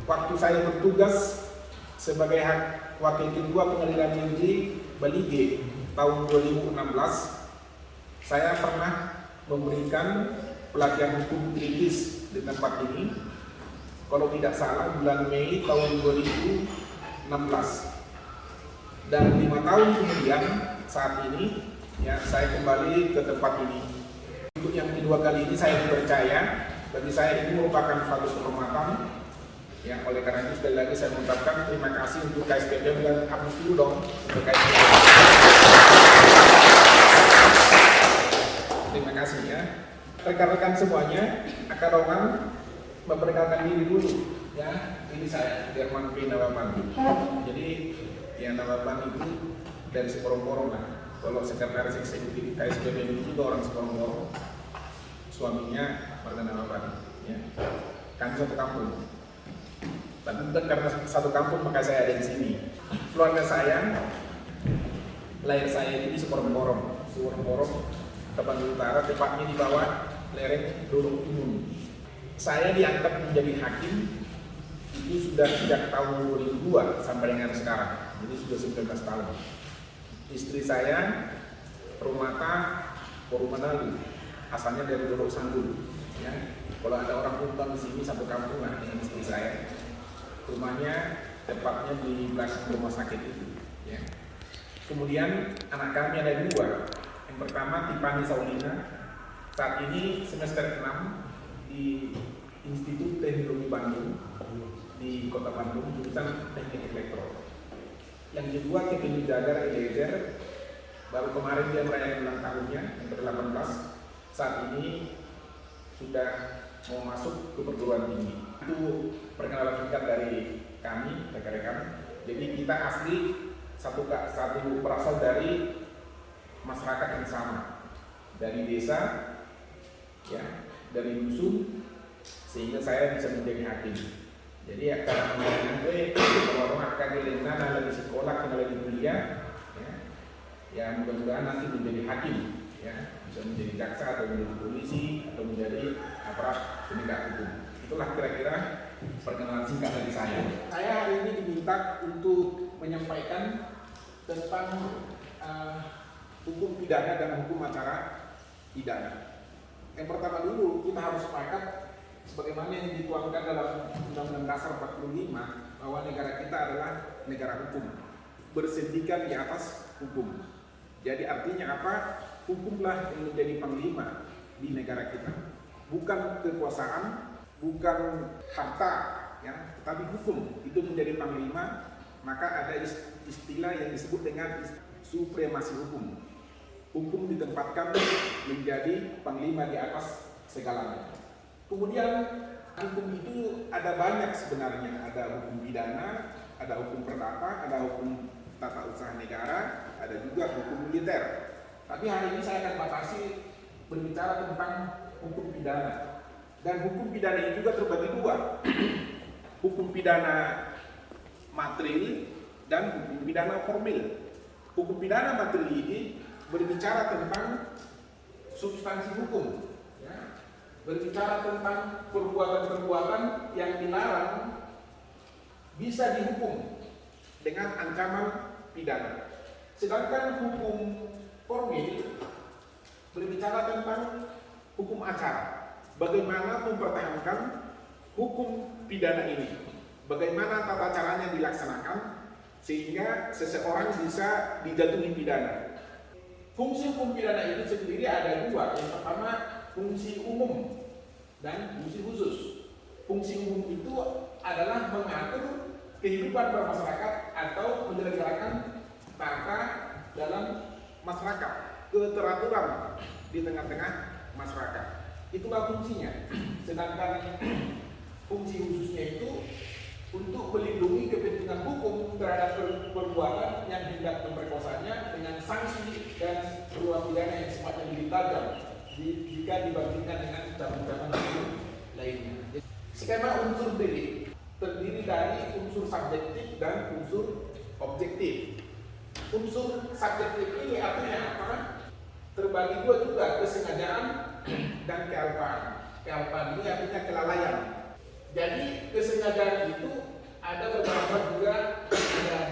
waktu saya bertugas sebagai Wakil Ketua Pengadilan Negeri Balige tahun 2016, saya pernah memberikan pelatihan hukum kritis di tempat ini. Kalau tidak salah bulan Mei tahun 2016. Dan 5 tahun kemudian saat ini ya saya kembali ke tempat ini. Untuk yang kedua kali ini saya dipercaya, bagi saya ini merupakan suatu kehormatan. Ya, oleh karena itu sekali lagi saya mengucapkan terima kasih untuk KSPM dan hapus dulu dong untuk KSPM. Terima kasih ya. Rekan-rekan semuanya, akan memperkenalkan diri dulu ya. Ini saya Jerman P. Nawaban. Jadi ya Nawaban itu dari Seporong-Porong lah. Kalau sekretaris eksekutif KSPM itu juga orang Seporong-Porong. Suaminya warga Nawaban ya. Kami satu kampung. Tapi bukan karena satu kampung maka saya ada di sini. Keluarga saya, lahir saya ini di Seporong-Porong, Tapanuli Utara, tepatnya di bawah lereng Dolok Timur. Saya diangkat menjadi hakim itu sudah sejak tahun 2002 sampai dengan sekarang, jadi sudah 19 tahun. Istri saya, Rumata Porumanali, asalnya dari Dolok Sanggul. Ya. Kalau ada orang Kuntang di sini satu kampung lah dengan istri saya. Rumahnya tepatnya di belakang rumah sakit itu. Ya. Kemudian anak kami ada 2. Yang pertama Tiffany Saulina, saat ini semester 6 di Institut Teknologi Bandung di Kota Bandung, jurusan Teknik Elektro. Yang kedua Kevin Jagar Eliezer, baru kemarin dia merayakan ulang tahunnya yang ke-18. Saat ini sudah mau masuk ke perguruan tinggi. Itu perkenalan singkat dari kami, rekan-rekan. Jadi kita asli satu berasal dari masyarakat yang sama, dari desa, ya, dari dusun, sehingga saya bisa menjadi hakim. Jadi akan menjadi orang akan dilengkapi lagi sekolah, kena lagi kuliah, ya mudah-mudahan nanti menjadi hakim, ya, bisa menjadi jaksa atau menjadi polisi atau menjadi aparat penegak hukum. Itulah kira-kira perkenalan singkat dari saya. Saya hari ini diminta untuk menyampaikan tentang hukum pidana dan hukum acara pidana. Yang pertama dulu kita harus sepakat sebagaimana yang dituangkan dalam Undang-Undang Dasar 45 bahwa negara kita adalah negara hukum, bersendirian di atas hukum. Jadi artinya apa? Hukumlah yang menjadi panglima di negara kita. Bukan kekuasaan, bukan harta, ya, tetapi hukum itu menjadi panglima. Maka ada istilah yang disebut dengan supremasi hukum. Hukum ditempatkan menjadi panglima di atas segalanya. Kemudian hukum itu ada banyak sebenarnya. Ada hukum pidana, ada hukum perdata, ada hukum tata usaha negara, ada juga hukum militer. Tapi hari ini saya akan batasi berbicara tentang hukum pidana. Dan hukum pidana ini juga terbagi 2. Hukum pidana materil dan hukum pidana formil. Hukum pidana materil ini berbicara tentang substansi hukum, ya. Berbicara tentang perbuatan-perbuatan yang dilarang bisa dihukum dengan ancaman pidana. Sedangkan hukum formil berbicara tentang hukum acara, bagaimana mempertahankan hukum pidana ini, bagaimana tata caranya dilaksanakan sehingga seseorang bisa dijatuhi pidana. Fungsi hukum pidana itu sendiri ada 2. Yang pertama fungsi umum dan fungsi khusus. Fungsi umum itu adalah mengatur kehidupan bermasyarakat atau menyelenggarakan tata dalam masyarakat, keteraturan di tengah-tengah masyarakat. Itulah fungsinya. Sedangkan fungsi khususnya itu untuk melindungi kepentingan hukum terhadap perbuatan yang hendak memperkosanya dengan sanksi dan perbuatan pidana yang sifatnya lebih tajam jika dibandingkan dengan cabang-cabang hukum lainnya. Skema unsur delik terdiri dari unsur subjektif dan unsur objektif. Unsur subjektif ini artinya apa? Terbagi 2 juga, kesengajaan dan kealpaan. Kealpaan ini artinya kelalaian. Jadi kesengajaan itu ada beberapa juga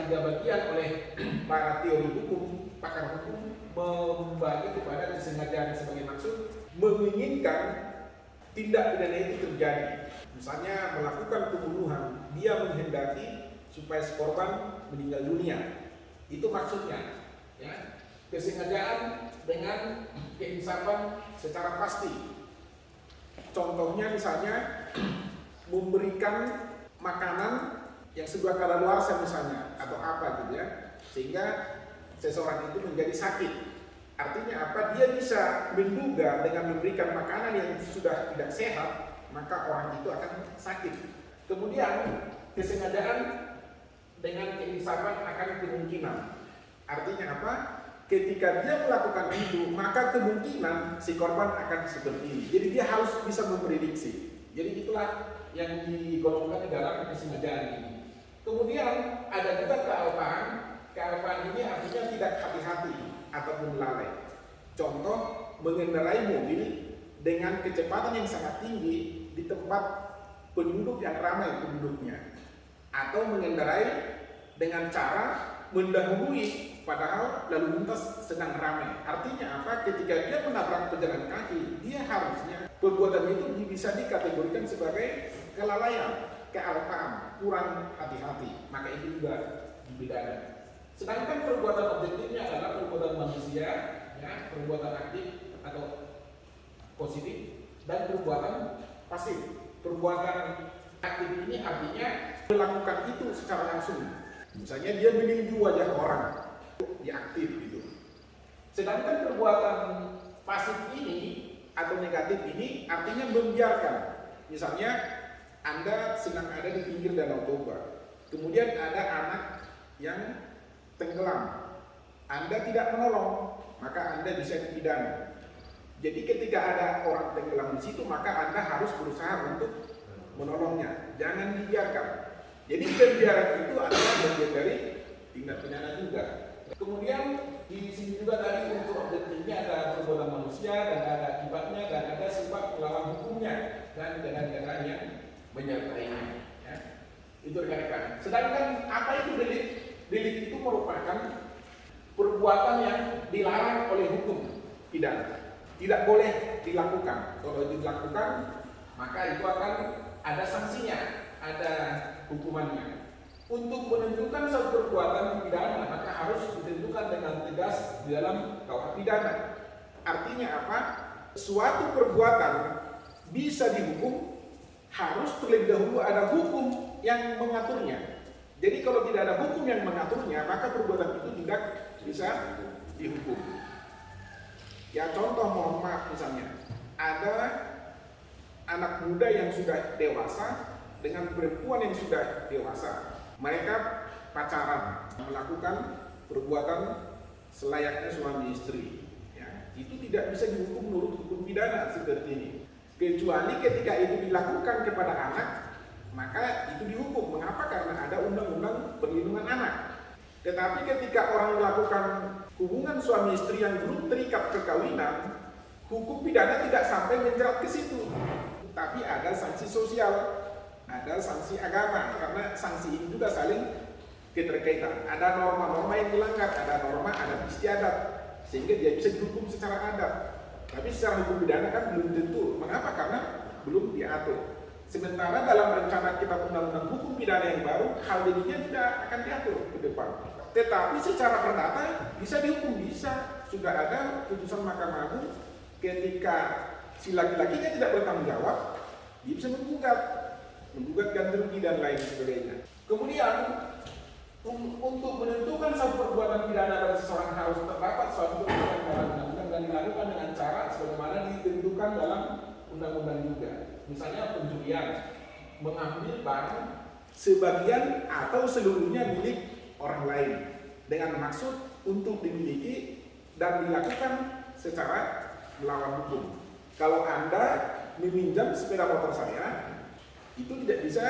bagian oleh para teori hukum, pakar hukum membagi kepada kesengajaan sebagai maksud menginginkan tindak pidana itu terjadi. Misalnya melakukan pembunuhan, dia menghendaki supaya si korban meninggal dunia. Itu maksudnya, ya. Kesengajaan dengan keinsafan secara pasti. Contohnya misalnya memberikan makanan yang sudah kadaluarsa misalnya atau apa gitu ya, sehingga seseorang itu menjadi sakit. Artinya apa? Dia bisa menduga dengan memberikan makanan yang sudah tidak sehat, maka orang itu akan sakit. Kemudian kesengajaan dengan keinsafan akan kemungkinan. Artinya apa? Ketika dia melakukan itu, maka kemungkinan si korban akan seperti ini. Jadi dia harus bisa memprediksi. Jadi itulah yang digolongkan di dalam kesengajaan ini. Kemudian ada juga kealpaan. Kealpaan ini artinya tidak hati-hati ataupun lalai. Contoh, mengendarai mobil dengan kecepatan yang sangat tinggi di tempat penduduk yang ramai penduduknya, atau mengendarai dengan cara mendahului padahal lalu lintas sedang ramai. Artinya apa? Ketika dia menabrak pejalan kaki, dia harusnya perbuatan itu bisa dikategorikan sebagai kelalaian, kealpaan, kurang hati-hati, maka itu juga dipidana. Sedangkan perbuatan objektifnya adalah perbuatan manusia, ya, perbuatan aktif atau positif, dan perbuatan pasif. Perbuatan aktif ini artinya melakukan itu secara langsung. Misalnya dia meninju wajah orang, dia aktif gitu. Sedangkan perbuatan pasif ini atau negatif ini artinya membiarkan. Misalnya Anda sedang ada di pinggir Danau Toba, kemudian ada anak yang tenggelam, Anda tidak menolong, maka Anda bisa dipidana. Jadi ketika ada orang tenggelam di situ, maka Anda harus berusaha untuk menolongnya, jangan dibiarkan. Jadi pembiaran itu adalah bagian dari tindak pidana juga. Kemudian di sini juga tadi unsur objektifnya ada perbuatan manusia dan ada akibatnya dan ada sifat melawan hukumnya dan dengan yang menyertainya. Ya. Itu rekan-rekan. Sedangkan apa itu delik? Delik itu merupakan perbuatan yang dilarang oleh hukum pidana. Tidak boleh dilakukan. Kalau itu dilakukan, maka itu akan ada sanksinya, ada hukumannya. Untuk menentukan suatu perbuatan pidana, maka harus ditentukan dengan tegas di dalam KUH pidana. Artinya apa? Suatu perbuatan bisa dihukum, harus terlebih dahulu ada hukum yang mengaturnya. Jadi kalau tidak ada hukum yang mengaturnya, maka perbuatan itu tidak bisa dihukum. Ya contoh, mohon maaf, misalnya ada anak muda yang sudah dewasa dengan perempuan yang sudah dewasa. Mereka pacaran, melakukan perbuatan selayaknya suami istri. Ya, itu tidak bisa dihukum menurut hukum pidana seperti ini. Kecuali ketika itu dilakukan kepada anak, maka itu dihukum. Mengapa? Karena ada undang-undang perlindungan anak. Tetapi ketika orang melakukan hubungan suami istri yang belum terikat perkawinan, hukum pidana tidak sampai menjerat ke situ. Tapi ada sanksi sosial, ada sanksi agama, karena sanksi ini juga saling keterkaitan. Ada norma-norma yang dilanggar, ada norma adat istiadat, sehingga dia bisa dihukum secara adat. Tapi secara hukum pidana kan belum tentu. Mengapa? Karena belum diatur. Sementara dalam rencana kitab undang-undang hukum pidana yang baru, hal demikian sudah akan diatur ke depan. Tetapi secara perdata bisa dihukum, bisa. Sudah ada putusan Mahkamah Agung ketika si laki-lakinya tidak bertanggung jawab, dia bisa menggugat ganti rugi dan lain sebagainya. Kemudian untuk menentukan satu perbuatan pidana dari seseorang harus terdapat suatu perbuatan dalam undang-undang dan dilakukan dengan cara sebagaimana ditentukan dalam undang-undang juga. Misalnya pencurian, mengambil barang sebagian atau seluruhnya milik orang lain dengan maksud untuk dimiliki dan dilakukan secara melawan hukum. Kalau Anda meminjam sepeda motor saya, itu tidak bisa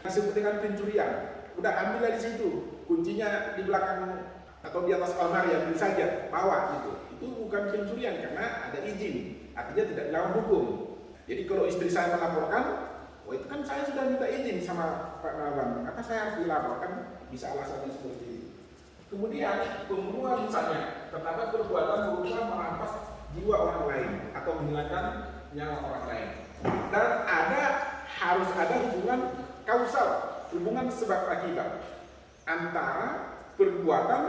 disebut dengan pencurian. Udah ambil dari situ, kuncinya di belakang atau di atas almari, ambil saja, bawa gitu. Itu bukan pencurian karena ada izin, artinya tidak melawan hukum. Jadi kalau istri saya melaporkan, Oh itu kan saya sudah minta izin sama Pak Nawan, maka saya harus dilaporkan, bisa alasannya seperti ini. Kemudian pembunuhan misalnya, terdapat perbuatan berupa merampas jiwa orang lain atau menghilangkan nyawa orang lain. Dan harus ada hubungan kausal, hubungan sebab akibat antara perbuatan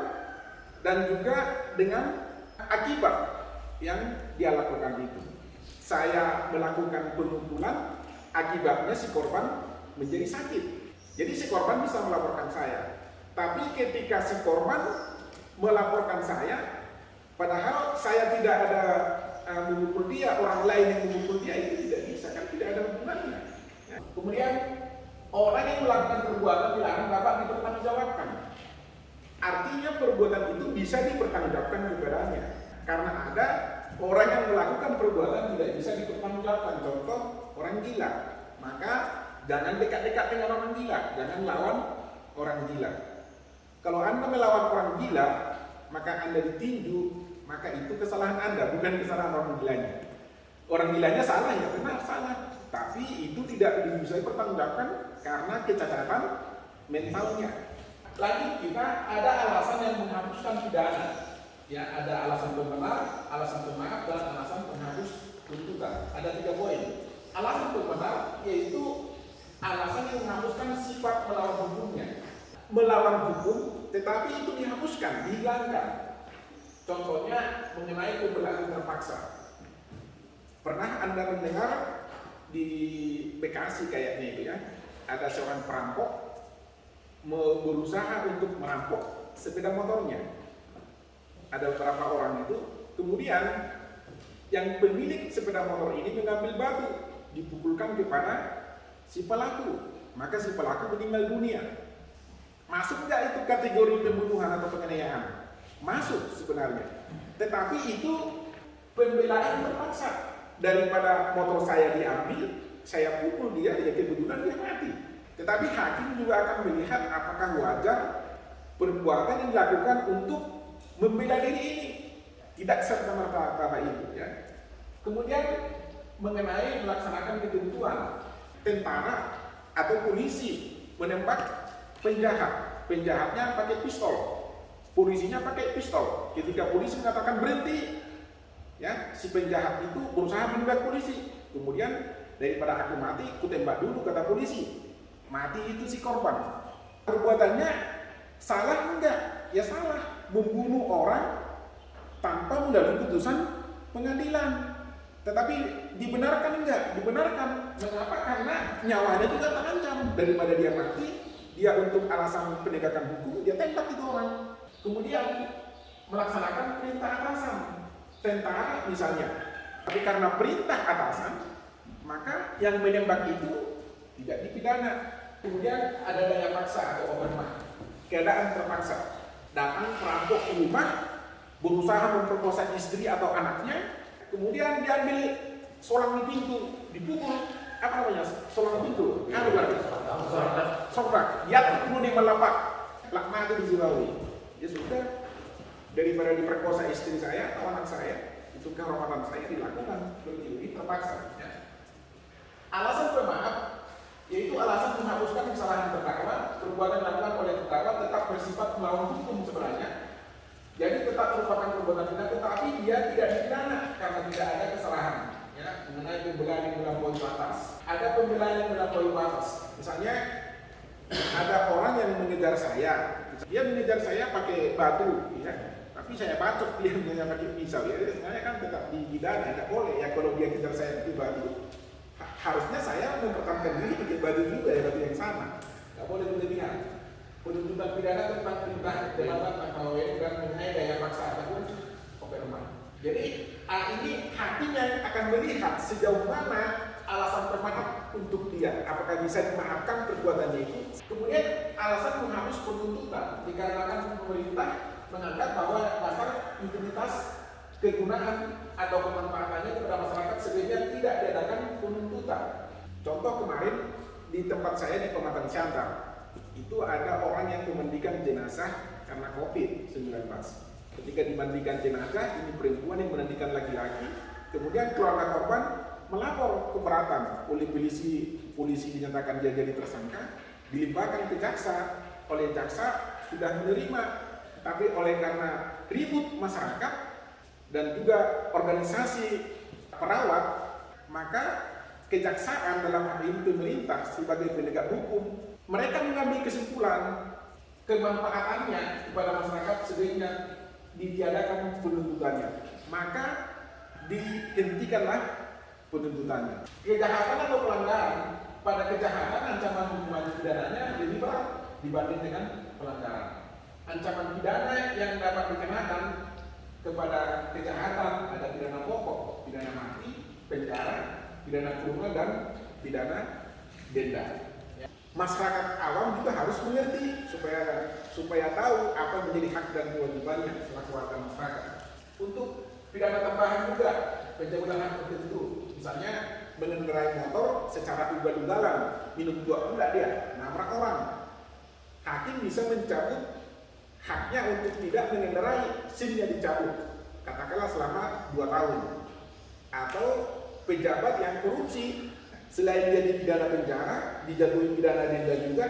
dan juga dengan akibat yang dia lakukan itu. Saya melakukan pemukulan, akibatnya si korban menjadi sakit. Jadi si korban bisa melaporkan saya. Tapi ketika si korban melaporkan saya, padahal saya tidak ada memukul dia, orang lain yang memukul dia, itu tidak bisa, kan tidak ada hubungannya. Ya. Kemudian orang yang melakukan perbuatan dilarang dapat dipertanggungjawabkan. Artinya perbuatan itu bisa dipertanggungjawabkan kepadanya. Karena ada orang yang melakukan perbuatan tidak bisa dipertanggungjawabkan. Contoh orang gila, maka jangan dekat-dekat dengan orang gila, jangan lawan orang gila. Kalau Anda melawan orang gila, maka Anda ditinju, maka itu kesalahan Anda, bukan kesalahan orang gilanya. Orang gilanya salah, ya benar, salah. Tapi itu tidak bisa dipertanggungjawabkan karena kecacatan mentalnya. Lagi kita ada alasan yang menghapuskan pidana. Ya, ada alasan pembenar, alasan pemaaf, dan alasan penghapus tuntutan. Ada 3 poin. Alasan pembenar yaitu alasan yang menghapuskan sifat melawan hukumnya. Melawan hukum, tetapi itu dihapuskan, dihilangkan. Contohnya mengenai pembelaan terpaksa. Pernah Anda mendengar di Bekasi kayaknya itu ya, ada seorang perampok berusaha untuk merampok sepeda motornya. Ada beberapa orang itu, kemudian yang pemilik sepeda motor ini mengambil batu, dipukulkan kepada si pelaku, maka si pelaku meninggal dunia. Masuk nggak itu kategori pembunuhan atau penganiayaan? Masuk sebenarnya. Tetapi itu pembelaan terpaksa. Daripada motor saya diambil, saya pukul dia, ya kebetulan dia mati. Tetapi hakim juga akan melihat apakah wajar perbuatan yang dilakukan untuk membela diri ini. Tidak serta-merta itu ya. Kemudian mengenai melaksanakan ketentuan, tentara atau polisi menembak penjahat, penjahatnya pakai pistol, polisinya pakai pistol. Ketika polisi mengatakan berhenti, ya si penjahat itu berusaha menembak polisi. Kemudian daripada aku mati, ku tembak dulu, kata polisi. Mati itu si korban. Perbuatannya salah enggak? Ya salah. Membunuh orang tanpa melalui putusan pengadilan. Tetapi dibenarkan enggak? Dibenarkan. Mengapa? Karena nyawanya juga terancam. Daripada dia mati, dia untuk alasan penegakan hukum, dia tembak itu orang. Kemudian melaksanakan perintah atasan, tentara misalnya. Tapi karena perintah atasan, maka yang menembak itu tidak dipidana. Kemudian ada daya paksa atau overmah, keadaan terpaksa. Datang perampok ke rumah, berusaha memperkosa istri atau anaknya, kemudian diambil solang di pintu, dipukul. Apa namanya? Solang pintu. Anu berarti? Sobrak. Yat muni melapak. Lakna itu dizilawi. Ya sudah, daripada diperkosa istri saya atau anak saya, itu kehormatan saya dilakukan. Berarti ini terpaksa. Ya. Alasan pemaaf yaitu alasan menghapuskan kesalahan terdakwa. Perbuatan dilakukan oleh terdakwa tetap bersifat melawan hukum sebenarnya. Jadi tetap merupakan perbuatan pidana, tetapi dia tidak dipidana karena tidak ada kesalahan. Ya, mengenai pembelaan yang melampaui batas. Ada pembelaan yang melampaui batas. Misalnya ada orang yang mengejar saya. Dia mengejar saya pakai batu, ya. Tapi saya bacok dia dengan pakai pisau. Ya, sebenarnya kan tetap dipidana, tidak boleh ya kalau dia kejar saya pakai batu. Harusnya saya mempertahankan diri pakai batu juga ya, batu yang sama. Tidak boleh berlebihan. Penuntutan pidana tentang perintah jabatan atau dan mengenai daya paksa ataupun overmah. Jadi ini hakim yang akan melihat sejauh mana alasan pemaaf untuk dia, apakah bisa dimaafkan perbuatannya itu. Kemudian alasan menghapus penuntutan dikarenakan pemerintah menganggap bahwa dasar integritas kegunaan atau pemanfaatannya kepada masyarakat sebaiknya tidak diadakan penuntutan. Contoh kemarin di tempat saya di Pematang Siantar, itu ada orang yang memandikan jenazah karena COVID-19. Ketika dimandikan jenazah, ini perempuan yang memandikan laki-laki, kemudian keluarga korban melapor keberatan oleh polisi polisi dinyatakan dia jadi tersangka, dilimpahkan ke jaksa. Oleh jaksa sudah menerima, tapi oleh karena ribut masyarakat dan juga organisasi perawat, maka kejaksaan dalam hal ini pemerintah sebagai penegak hukum, mereka mengambil kesimpulan kemanfaatannya kepada masyarakat sebaiknya ditiadakan penuntutannya, maka dihentikanlah penuntutannya. Kejahatan atau pelanggaran, pada kejahatan ancaman hukuman pidananya lebih berat dibanding dengan pelanggaran. Ancaman pidana yang dapat dikenakan kepada kejahatan ada pidana pokok, pidana mati, penjara, pidana kurungan, dan pidana denda. Masyarakat awam juga harus mengerti supaya tahu apa menjadi hak dan kewajibannya selaku warga masyarakat. Untuk pidana tambahan juga pencabutan hak tertentu, misalnya mengendarai motor secara ugal-ugalan, minum gula dia, nabrak orang. Hakim bisa mencabut haknya untuk tidak mengendarai, SIM-nya dicabut, katakanlah selama 2 tahun. Atau pejabat yang korupsi, selain dia dipidana penjara, dijatuhi pidana denda juga,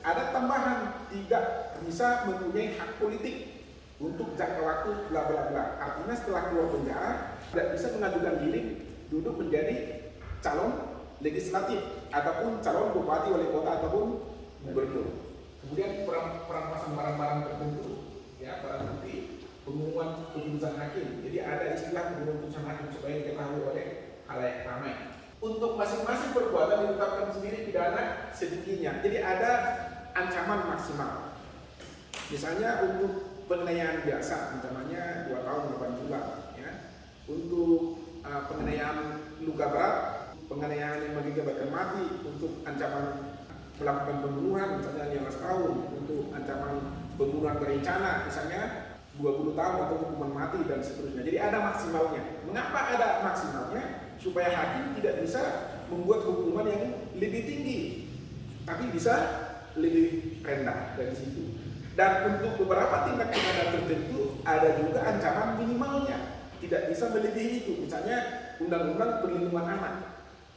ada tambahan, tidak bisa mempunyai hak politik untuk jangka waktu bla bla bla. Artinya setelah keluar penjara tidak bisa mengajukan diri duduk menjadi calon legislatif ataupun calon bupati, wali kota ataupun gubernur. Kemudian perampasan barang-barang tertentu, ya, barang bukti, pengumuman keputusan hakim. Jadi ada istilah pengumuman keputusan hakim supaya diketahui oleh khalayak ramai. Untuk masing-masing perbuatan ditetapkan sendiri pidana sedikitnya. Jadi ada ancaman maksimal. Misalnya untuk penganiayaan biasa, ancamannya 2 tahun 8 bulan. Ya. Untuk penganiayaan luka berat, penganiayaan yang mengakibatkan mati, untuk ancaman melakukan pembunuhan misalnya 15 tahun, untuk ancaman pembunuhan berencana misalnya 20 tahun atau hukuman mati dan seterusnya. Jadi ada maksimalnya. Mengapa ada maksimalnya? Supaya hakim tidak bisa membuat hukuman yang lebih tinggi, tapi bisa lebih rendah dari situ. Dan untuk beberapa tindak pidana tertentu ada juga ancaman minimalnya, tidak bisa melebihi itu. Misalnya undang-undang perlindungan anak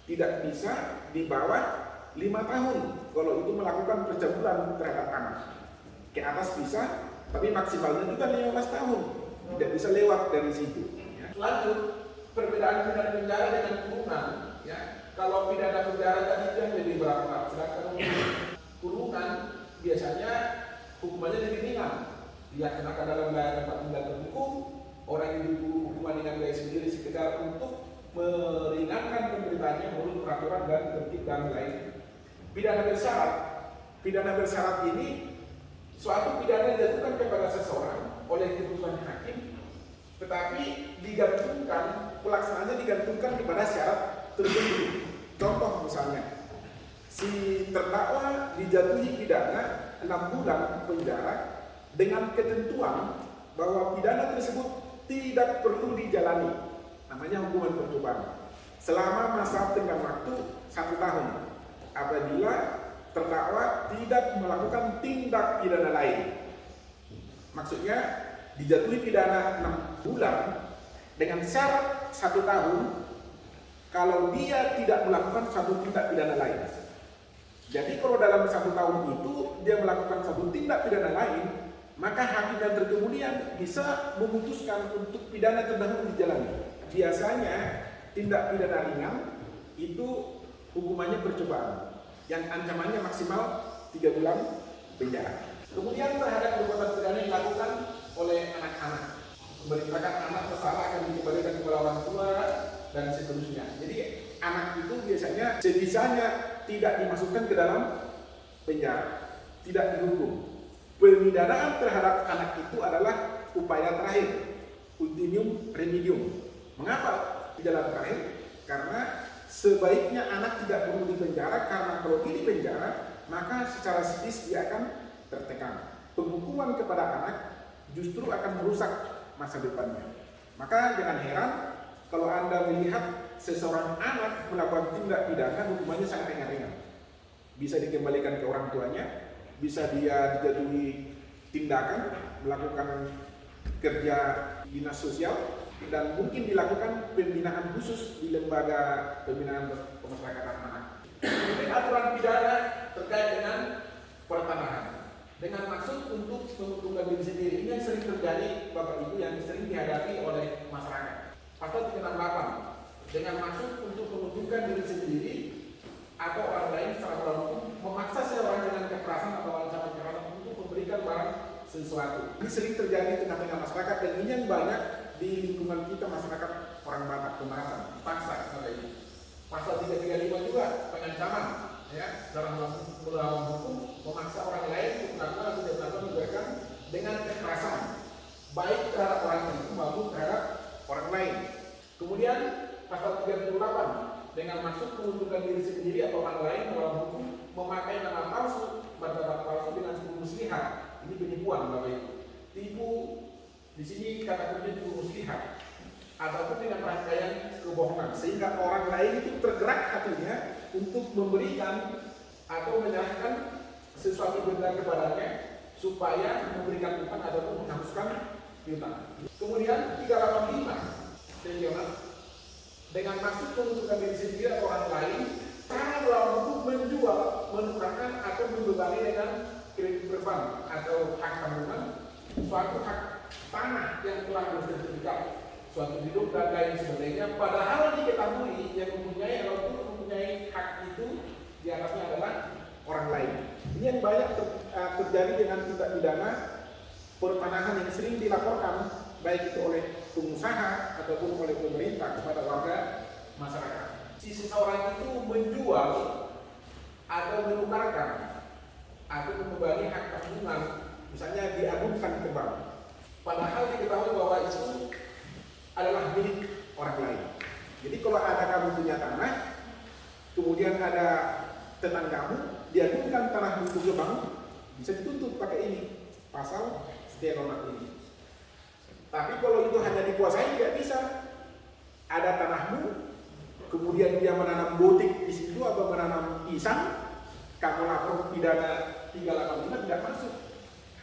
tidak bisa di bawah 5 tahun kalau itu melakukan pencabulan terhadap anak. Ke atas bisa, tapi maksimalnya juga 15 tahun, tidak bisa lewat dari situ. Ya. Lanjut, perbedaan pidana penjara dengan kurungan. Ya. Kalau pidana penjara tadi yang lebih berat, sedangkan kurungan biasanya hukumannya lebih ringan. Dia kenakan dalam layar tempat tinggal terhukum, orang yang diberi hukuman dengan gaya sendiri sekedar untuk meringankan penderitaannya menurut peraturan dan tertib dan lain. Pidana bersyarat. Pidana bersyarat ini suatu pidana dijatuhkan kepada seseorang oleh keputusan hakim, tetapi digantungkan, pelaksanaannya digantungkan kepada syarat tertentu. Contoh misalnya, si terdakwa dijatuhi pidana 6 bulan penjara dengan ketentuan bahwa pidana tersebut tidak perlu dijalani, namanya hukuman percobaan, selama masa tenggang waktu 1 tahun apabila terdakwa tidak melakukan tindak pidana lain. Maksudnya dijatuhi pidana 6 bulan dengan syarat 1 tahun kalau dia tidak melakukan satu tindak pidana lain. Jadi kalau dalam 1 tahun itu dia melakukan satu tindak pidana lain, maka hakim yang kemudian bisa memutuskan untuk pidana terdahulu dijalani. Biasanya tindak pidana ringan itu hukumannya percobaan, yang ancamannya maksimal 3 bulan penjara. Kemudian terhadap perbuatan pidana yang dilakukan oleh anak-anak, memerintahkan anak bersalah akan dikembalikan kepada orang tua dan seterusnya. Jadi anak itu biasanya sebisanya tidak dimasukkan ke dalam penjara, tidak dihukum. Pemidanaan terhadap anak itu adalah upaya terakhir, ultimum remedium. Mengapa jalan terakhir? Karena sebaiknya anak tidak perlu dipenjara, karena kalau dia dipenjara maka secara psikis dia akan tertekan. Penghukuman kepada anak justru akan merusak masa depannya. Maka jangan heran kalau Anda melihat seseorang anak melakukan tindak pidana, hukumannya sangat ringan. Bisa dikembalikan ke orang tuanya, bisa dia dijatuhi tindakan, melakukan kerja dinas sosial, dan mungkin dilakukan pembinaan khusus di lembaga pembinaan pemasyarakatan anak. Ini aturan pidana terkait dengan pertanahan dengan maksud untuk menguntungkan diri sendiri. Ini yang sering terjadi Bapak Ibu, yang sering dihadapi oleh masyarakat. Pasal 368 dengan maksud untuk menguntungkan diri sendiri atau orang lain secara melawan hukum, memaksa seorang dengan kekerasan atau ancaman kekerasan untuk memberikan barang sesuatu. Ini sering terjadi di tengah-tengah masyarakat, dan ini yang banyak di lingkungan kita, masyarakat orang Batak, pemerasan, dipaksa seperti ini. Pasal 335 juga pengancaman, ya, secara melawan hukum, memaksa orang lain untuk melakukan atau tidak melakukan memberikan dengan kekerasan, baik terhadap orang itu maupun terhadap orang lain. Kemudian pasal 338 dengan maksud menguntungkan diri sendiri atau orang lain melawan hukum, memakai nama palsu, martabat palsu dengan tipu muslihat. Ini penipuan Bapak Ibu. Tipu di sini kata kunci tipu muslihat, ataupun dengan rangkaian kebohongan, sehingga orang lain itu tergerak hatinya untuk memberikan atau menyerahkan sesuatu benda kepadanya supaya memberikan utang ataupun menghapuskan piutang. Kemudian 385 dengan maksud menguntungkan diri sendiri atau orang lain, cara melawan hukum menjual, menukarkan atau membebani dengan kredit berbank atau hak tanggungan suatu hak tanah yang telah bersertifikat, suatu hidup dan lain sebagainya, padahal diketahui yang mempunyai ataupun mempunyai hak itu di atasnya adalah orang lain. Ini yang banyak terjadi dengan tindak pidana pertanahan yang sering dilaporkan baik itu oleh pengusaha ataupun oleh pemerintah kepada warga masyarakat. Si seseorang itu menjual atau menukarkan atau membebani hak tanggungan, misalnya diagunkan ke bank, padahal diketahui bahwa itu adalah milik orang lain. Jadi kalau ada kamu punya tanah, kemudian ada tetanggamu diagunkan tanah itu ke bank, bisa dituntut pakai ini, pasal setiap orang ini. Tapi kalau itu hanya dikuasai tidak bisa. Ada tanahmu, kemudian dia menanam botik di situ atau menanam pisang, kamu lapor pidana 385 tidak masuk.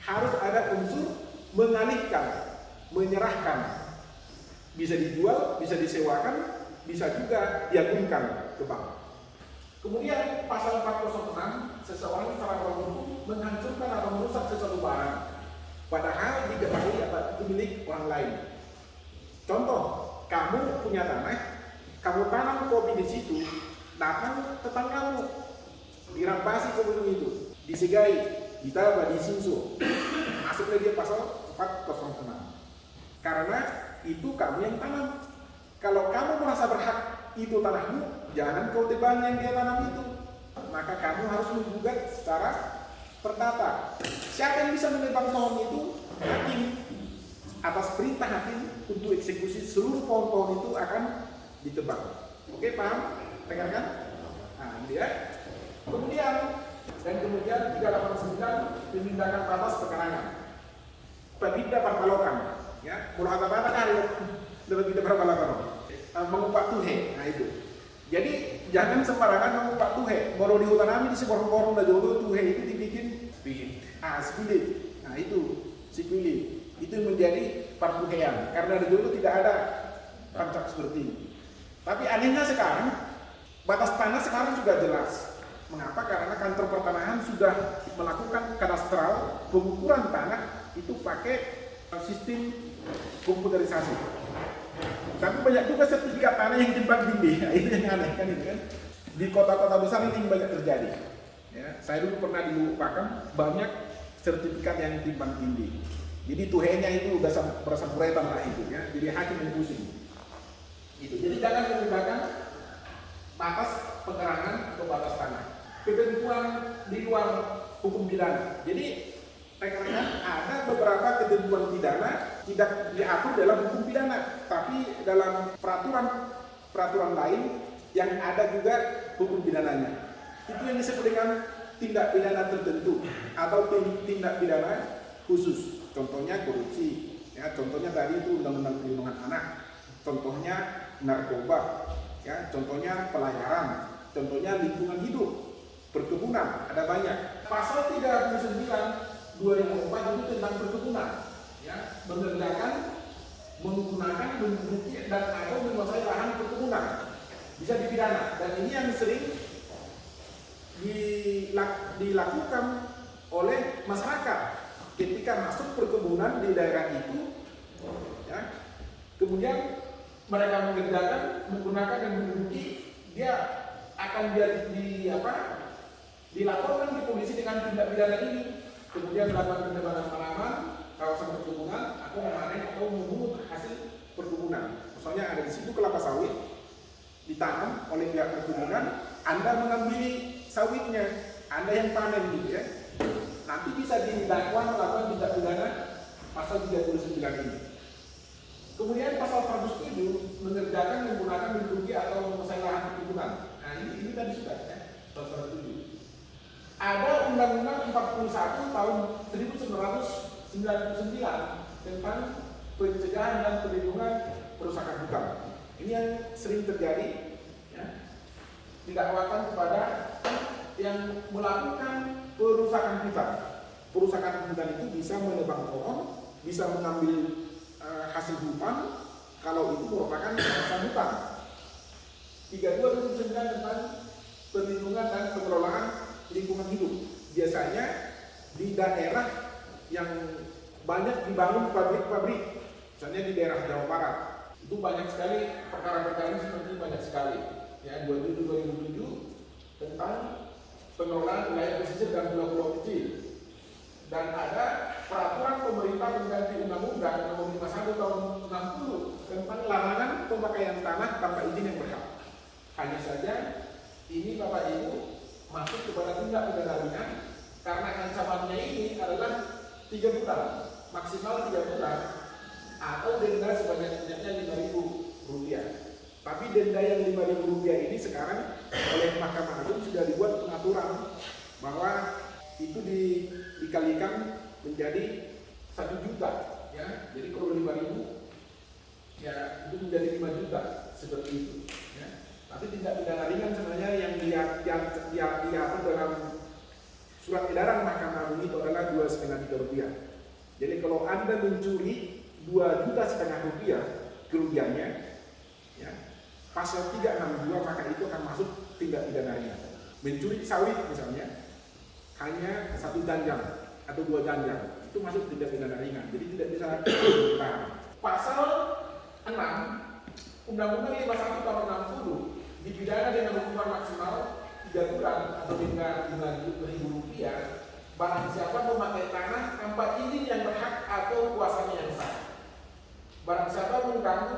Harus ada unsur mengalihkan, menyerahkan. Bisa dijual, bisa disewakan, bisa juga diagunkan ke bank. Kemudian pasal 406, seseorang secara hukum menghancurkan atau merusak sesuatu barang padahal diketahui itu milik orang lain. Contoh, kamu punya tanah, kamu tanam kopi di situ, datang tetanggamu, dirampasi kopi itu, disegai, ditambah disinso, masuklah dia pasal 406. Karena itu kamu yang tanam. Kalau kamu merasa berhak itu tanahmu, jangan kau tebang yang dia tanam itu. Maka kamu harus menggugat secara perdata. Siapa yang bisa menebang pohon itu? Hakim. Atas perintah hakim untuk eksekusi seluruh pohon-pohon itu akan ditebang. Oke, paham? Rekan-rekan? Nah, ini ya. Kemudian 389 penindakan batas pekarangan. Pabida parpalokan, ya. Mula kata-kata kali lebih berapa lakukan? Mengumpat tuhe. Nah itu. Jadi jangan sembarangan mengumpat tuhe. Baru di hutan kami di seborong-borong dah jodoh tuhe itu dibikin spilit. Nah itu spilit. Itu menjadi partuhean karena di dulu tidak ada pancak seperti ini. Tapi anehnya sekarang batas tanah sekarang sudah jelas. Mengapa? Karena kantor pertanahan sudah melakukan kadastral pengukuran tanah itu pakai sistem komputerisasi. Tapi banyak juga sertifikat tanah yang timbang tinggi. Nah, itu yang aneh kan itu kan. Di kota-kota besar ini banyak terjadi. Ya, saya dulu pernah dilupakan banyak sertifikat yang timbang tinggi. Jadi tuhenya itu berasa beretan lah itu ya. Jadi hakim yang pusing. Itu. Jadi jangan menggunakan batas pekarangan atau batas tanah. Ketentuan di luar hukum pidana. Jadi rekan-rekan ada beberapa ketentuan pidana tidak diatur dalam hukum pidana, tapi dalam peraturan lain yang ada juga hukum pidananya. Itu yang disebut dengan tindak pidana tertentu atau tindak pidana khusus. Contohnya korupsi, ya. Contohnya tadi itu undang-undang perlindungan anak. Contohnya narkoba, ya. Contohnya pelayaran. Contohnya lingkungan hidup, perkebunan, ada banyak. Pasal 39 2004 itu tentang perkebunan, ya, mengerjakan, menggunakan, menduduki dan atau menguasai lahan perkebunan bisa dipidana. Dan ini yang sering dilakukan oleh masyarakat ketika masuk perkebunan di daerah itu, ya. Kemudian mereka mengerjakan, menggunakan dan menduduki, dia akan dilaporkan di polisi dengan tindak pidana ini, kemudian melakukan penebangan kawasan perkebunan atau memanen atau memungut hasil perkebunan. Misalnya ada di situ kelapa sawit ditanam oleh pihak perkebunan, Anda mengambil sawitnya, Anda yang panen gitu ya. Nanti bisa didakwa melakukan tindak pidana pasal 39 ini. Kemudian pasal 107 mengerjakan, menggunakan, menduduki atau menguasai lahan perkebunan. Nah ini tadi sudah ya, pasal 107. Ada Undang-Undang 41 tahun 1999 tentang pencegahan dan perlindungan perusahaan hutan. Ini yang sering terjadi, ya, didakwakan kepada yang melakukan perusahaan hutan. Perusahaan hutan itu bisa menebang pohon, bisa mengambil hasil hutan kalau itu merupakan kawasan hutan. 32 tentang perlindungan dan pengelolaan lingkungan hidup. Biasanya di daerah yang banyak dibangun pabrik-pabrik, misalnya di daerah Jawa Barat, itu banyak sekali perkara-perkara seperti ini, banyak sekali. Ya, 27/2007 tentang pengelolaan wilayah pesisir dan pulau-pulau kecil. Dan ada peraturan pemerintah pengganti Undang-Undang Nomor 51 Tahun 60 tentang larangan pemakaian tanah tanpa izin yang berhak. Hanya saja ini Bapak Ibu masuk kepada tindak pidana ringan karena ancamannya ini adalah 3 bulan, maksimal 3 bulan, atau denda sebanyak-banyaknya Rp5.000. Tapi denda yang Rp5.000 ini sekarang oleh Mahkamah Agung sudah dibuat pengaturan bahwa itu dikalikan menjadi 1 juta, ya. Jadi kalau 5.000, ya itu menjadi 5 juta seperti itu. Ya. Tapi tindak pidana ringan sebenarnya yang diatur dalam surat edaran Mahkamah Agung itu adalah Rp2,5 juta. Jadi kalau Anda mencuri Rp2,5 juta kerugiannya, ya, pasal 362 maka itu akan masuk tindak pidana ringan. Mencuri sawit misalnya hanya 1 janjang atau 2 janjang itu masuk tindak pidana ringan. Jadi tidak bisa ditahan. Pasal 6 Undang-Undang 51 tahun 60 dipidana dengan hukuman maksimal 3 bulan atau denda Rp5.000 barang siapa memakai tanah tanpa izin yang berhak atau kuasanya yang sah. Barang siapa mengganggu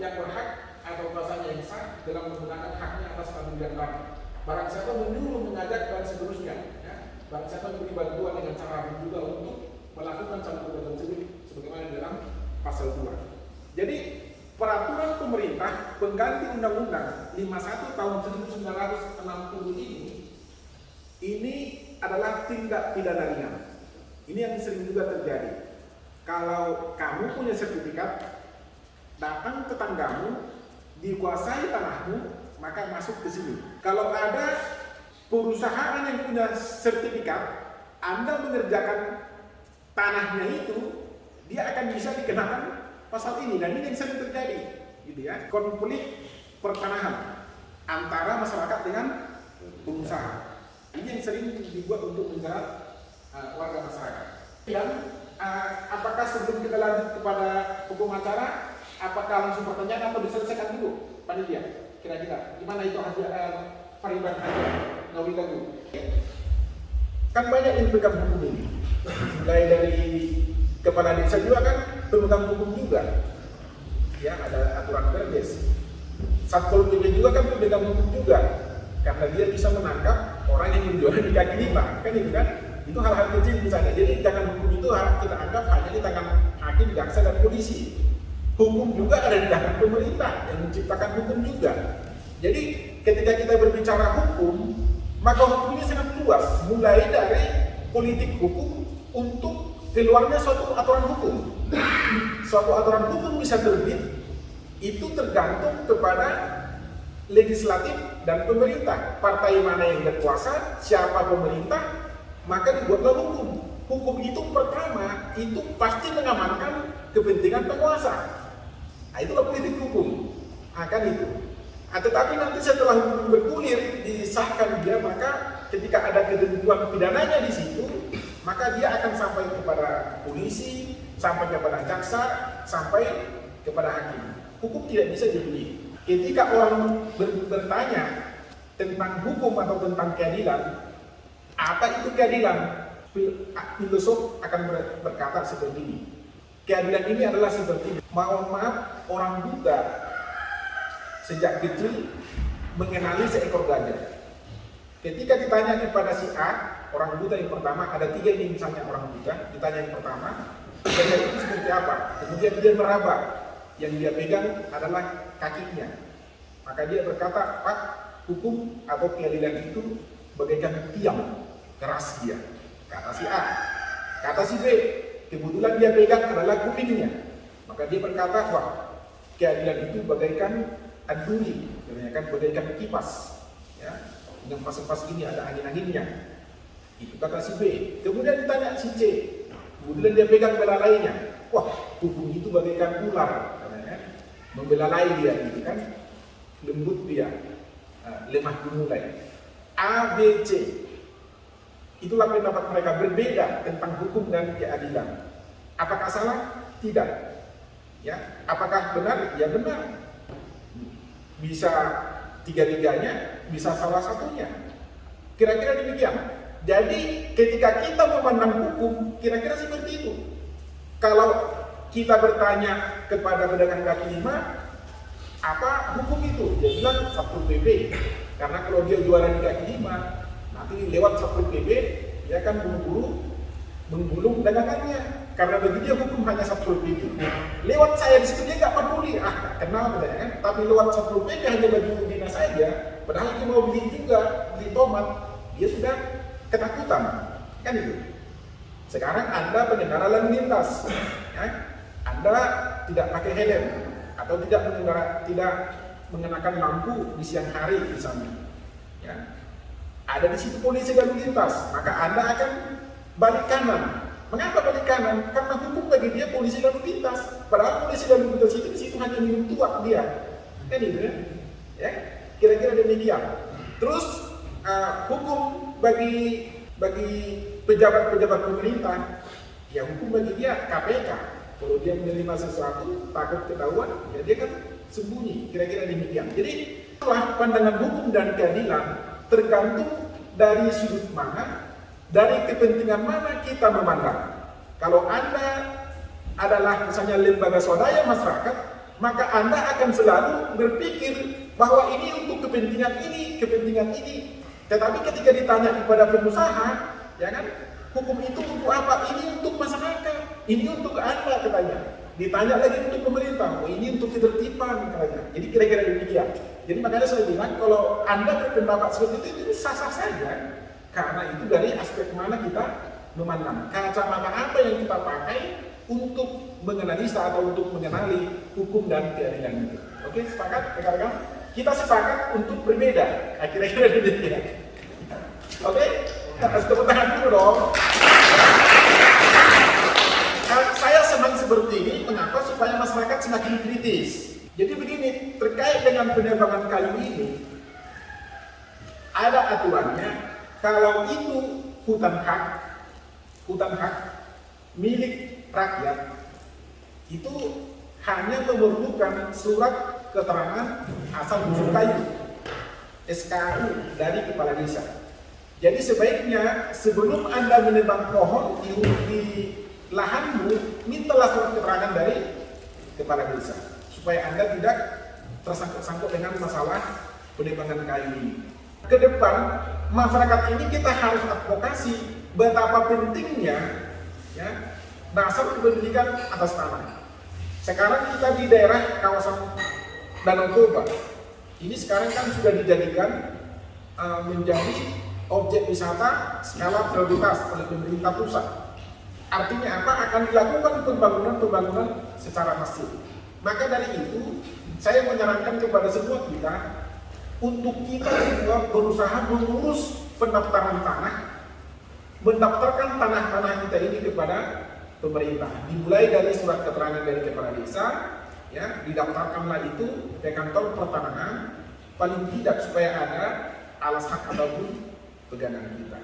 yang berhak atau kuasanya yang sah dalam menggunakan haknya atas pemilihan barang. Barang siapa menyuruh, mengajak dan seterusnya, ya. Barang siapa memberi bantuan dengan cara juga untuk melakukan satu perbuatan tersebut sebagaimana dalam pasal 2. Jadi peraturan pemerintah pengganti Undang-Undang 51 tahun 1960 ini adalah tindak pidana ringan. Ini yang sering juga terjadi. Kalau kamu punya sertifikat, datang tetanggamu, dikuasai tanahmu, maka masuk ke sini. Kalau ada perusahaan yang punya sertifikat, Anda mengerjakan tanahnya itu, dia akan bisa dikenakan pasal ini. Dan ini yang sering terjadi, gitu ya, konflik pertanahan antara masyarakat dengan pengusaha. Ini yang sering dibuat untuk menjerat warga masyarakat. Dan apakah sebelum kita lanjut kepada hukum acara, apakah langsung pertanyaan atau diselesaikan dulu, panitia? Kira-kira gimana itu hasil Fariban Hajar Nawi Lagu? Kan banyak yang pegang hukum ini, mulai dari kepala desa juga kan pemegang hukum juga, ya ada aturan perdes. Satpol PP juga kan pemegang hukum juga, karena dia bisa menangkap orang yang menjual di kaki lima, kan itu kan? Itu hal-hal kecil misalnya. Jadi jangan hukum itu kita anggap hanya di tangan hakim, jaksa dan polisi. Hukum juga ada di tangan pemerintah yang menciptakan hukum juga. Jadi ketika kita berbicara hukum, maka hukum ini sangat luas, mulai dari politik hukum untuk keluarnya suatu aturan hukum. Suatu aturan hukum bisa terbit, itu tergantung kepada legislatif dan pemerintah. Partai mana yang berkuasa, siapa pemerintah, maka dibuatlah hukum. Hukum itu pertama, itu pasti mengamankan kepentingan penguasa. Nah, itulah politik hukum. Akan itu. Tetapi nanti setelah hukum bergulir disahkan dia, maka ketika ada ketentuan pidananya di situ, maka dia akan sampai kepada polisi, sampai kepada jaksa, sampai kepada hakim. Hukum tidak bisa dibeli. Ketika orang bertanya tentang hukum atau tentang keadilan, apa itu keadilan? Filosof akan berkata seperti ini. Keadilan ini adalah seperti, mohon maaf, orang buta sejak kecil mengenali seekor gajah. Ketika ditanya kepada si A, orang buta yang pertama, ada 3 ini misalnya orang buta, ditanya yang pertama, gajah itu seperti apa? Kemudian dia meraba, yang dia pegang adalah kakinya. Maka dia berkata, Pak, hukum atau keadilan itu bagaikan tiang, keras dia. Kata si A. Kata si B, kebetulan dia pegang adalah kupingnya. Maka dia berkata, wah, keadilan itu bagaikan anduri, kan bagaikan kipas, ya, yang pas-pas ini ada angin-anginnya. Itu kata si B. Kemudian ditanya si C, kemudian dia pegang belalainya. Wah, hukum itu bagaikan ular, katanya, membelalai dia, gitu kan, lembut dia, lemah gemulai. A, B, C. Itulah pendapat mereka berbeda tentang hukum dan keadilan. Apakah salah? Tidak. Ya, apakah benar? Ya benar. Bisa 3-3-nya, bisa salah satunya. Kira-kira demikian. Jadi ketika kita memandang hukum, kira-kira seperti itu. Kalau kita bertanya kepada pedagang kaki lima, apa hukum itu? Dia bilang Satpol PP. Karena kalau dia jualan di kaki lima, nanti lewat Satpol PP, dia akan buru-buru menggulung dagangannya. Karena bagi dia hukum hanya Satpol PP. Lewat saya di situ dia nggak peduli, kenal katanya kan. Tapi lewat Satpol PP hanya bagi dinas saja. Padahal dia mau beli juga, beli tomat, dia sudah ketakutan, kan itu. Sekarang Anda pengendara lalu lintas, ya? Anda tidak pakai helm atau tidak mengenakan lampu di siang hari misalnya, ya. Ada di situ polisi lalu lintas, maka Anda akan balik kanan. Mengapa balik kanan? Karena hukum bagi dia polisi lalu lintas. Padahal polisi lalu lintas itu di situ hanya minum tuak dia, kan itu ya? Kira-kira demikian. Terus hukum bagi pejabat-pejabat pemerintah, ya hukum bagi dia KPK. Kalau dia menerima sesuatu takut ketahuan, ya dia kan sembunyi. Kira-kira demikian. Jadi itulah pandangan hukum dan keadilan tergantung dari sudut mana, dari kepentingan mana kita memandang. Kalau Anda adalah misalnya lembaga swadaya masyarakat, maka Anda akan selalu berpikir bahwa ini untuk kepentingan ini, kepentingan ini. Tetapi ketika ditanya kepada pengusaha, ya kan, hukum itu untuk apa? Ini untuk masyarakat, ini untuk Anda katanya. Ditanya lagi untuk pemerintah, oh ini untuk ketertiban katanya. Jadi kira-kira demikian. Jadi makanya saya bilang kalau Anda berpendapat seperti itu sah-sah saja. Karena itu dari aspek mana kita memandang, kacamata apa yang kita pakai untuk menganalisa atau untuk mengenali hukum dan keadilan itu. Oke, sepakat rekan-rekan? Kita sepakat untuk berbeda. Kira-kira demikian. Oke, kita kasih tepuk tangan dulu dong. Saya senang seperti ini, mengapa? Supaya masyarakat semakin kritis. Jadi begini, terkait dengan penebangan kayu ini, ada aturannya. Kalau itu hutan hak milik rakyat, itu hanya memerlukan surat keterangan asal usul kayu (SKU) dari kepala desa. Jadi sebaiknya sebelum Anda menebang pohon di lahanmu, mintalah surat keterangan dari kepala desa supaya Anda tidak tersangkut-sangkut dengan masalah penebangan kayu ini. Ke depan masyarakat ini kita harus advokasi betapa pentingnya, ya, dasar kepemilikan atas tanah. Sekarang kita di daerah kawasan Danau Toba ini sekarang kan sudah dijadikan menjadi objek wisata skala prioritas oleh pemerintah pusat. Artinya apa? Akan dilakukan pembangunan secara masif. Maka dari itu saya menyarankan kepada semua kita untuk kita semua berusaha mengurus pendaftaran tanah, mendaftarkan tanah-tanah kita ini kepada pemerintah. Dimulai dari surat keterangan dari kepala desa, ya, didaftarkanlah itu ke kantor pertanahan. paling tidak supaya ada alas hak ataupun pegangan kita.